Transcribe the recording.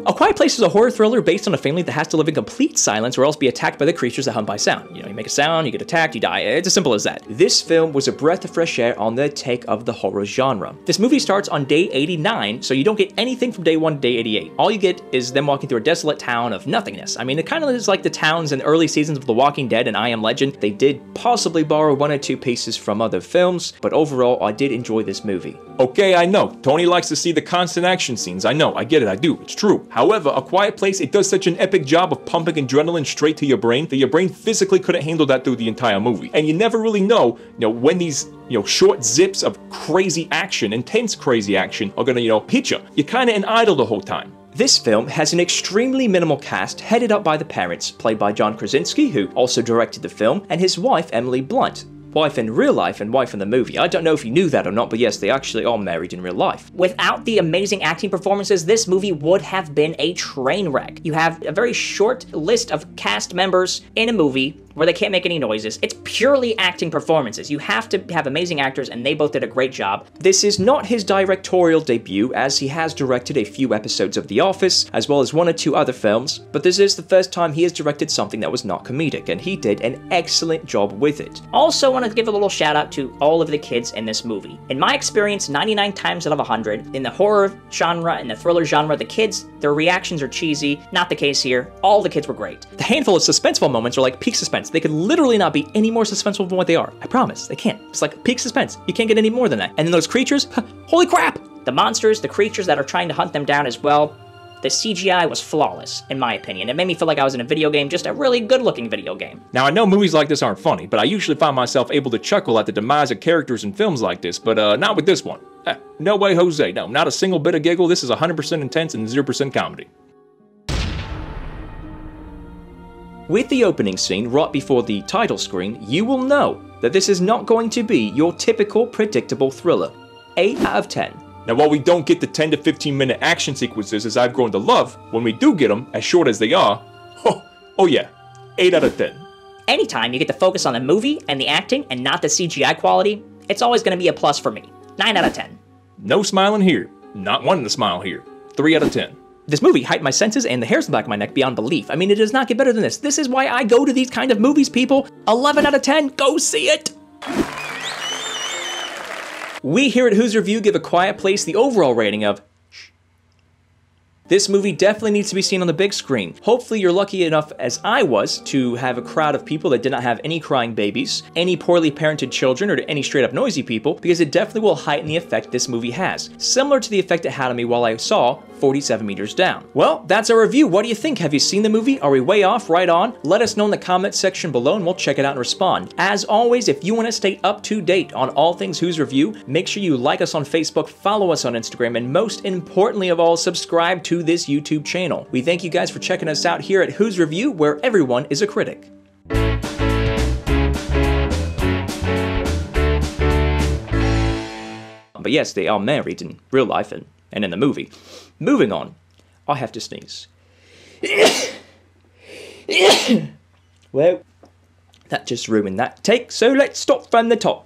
A Quiet Place is a horror thriller based on a family that has to live in complete silence or else be attacked by the creatures that hunt by sound. You know, you make a sound, you get attacked, you die. It's as simple as that. This film was a breath of fresh air on their take of the horror genre. This movie starts on day 89, so you don't get anything from day 1 to day 88. All you get is them walking through a desolate town of nothingness. I mean, it kind of is like the towns in early seasons of The Walking Dead and I Am Legend. They did possibly borrow 1 or 2 pieces from other films, but overall, I did enjoy this movie. Okay, I know. Tony likes to see the constant action scenes. I know, I get it, I do. It's true. However, A Quiet Place, it does such an epic job of pumping adrenaline straight to your brain that your brain physically couldn't handle that through the entire movie. And you never really know, when these, short zips of crazy action, intense crazy action are gonna, hit you. You're kinda in idle the whole time. This film has an extremely minimal cast headed up by the parents, played by John Krasinski, who also directed the film, and his wife, Emily Blunt. Wife in real life and wife in the movie. I don't know if you knew that or not, but yes, they actually are married in real life. Without the amazing acting performances, this movie would have been a train wreck. You have a very short list of cast members in a movie where they can't make any noises. It's purely acting performances. You have to have amazing actors, and they both did a great job. This is not his directorial debut, as he has directed a few episodes of The Office, as well as 1 or 2 other films, but this is the first time he has directed something that was not comedic, and he did an excellent job with it. Also want to give a little shout out to all of the kids in this movie. In my experience, 99 times out of 100, in the horror genre and the thriller genre, the kids, their reactions are cheesy. Not the case here. All the kids were great. The handful of suspenseful moments are like peak suspense. They could literally not be any more suspenseful than what they are. I promise, they can't. It's like peak suspense. You can't get any more than that. And then those creatures, holy crap! The monsters, the creatures that are trying to hunt them down as well, the CGI was flawless, in my opinion. It made me feel like I was in a video game, just a really good-looking video game. Now, I know movies like this aren't funny, but I usually find myself able to chuckle at the demise of characters in films like this, but not with this one. No way, Jose. No, not a single bit of giggle. This is 100% intense and 0% comedy. With the opening scene right before the title screen, you will know that this is not going to be your typical predictable thriller. 8 out of 10. Now, while we don't get the 10 to 15 minute action sequences as I've grown to love, when we do get them, as short as they are, oh yeah, 8 out of 10. Anytime you get to focus on the movie and the acting and not the CGI quality, it's always going to be a plus for me. 9 out of 10. No smiling here. Not wanting to smile here. 3 out of 10. This movie heightened my senses and the hairs on the back of my neck beyond belief. I mean, it does not get better than this. This is why I go to these kind of movies, people. 11 out of 10, go see it! We here at Who's Review give A Quiet Place the overall rating of shh. This movie definitely needs to be seen on the big screen. Hopefully you're lucky enough, as I was, to have a crowd of people that did not have any crying babies, any poorly parented children, or any straight up noisy people, because it definitely will heighten the effect this movie has. Similar to the effect it had on me while I saw 47 Meters Down. Well, that's our review. What do you think? Have you seen the movie? Are we way off? Right on? Let us know in the comments section below and we'll check it out and respond. As always, if you want to stay up to date on all things Who's Review, make sure you like us on Facebook, follow us on Instagram, and most importantly of all, subscribe to this YouTube channel. We thank you guys for checking us out here at Who's Review, where everyone is a critic. But yes, they are married in real life and in the movie. Moving on, I have to sneeze. Well, that just ruined that take, so let's start from the top.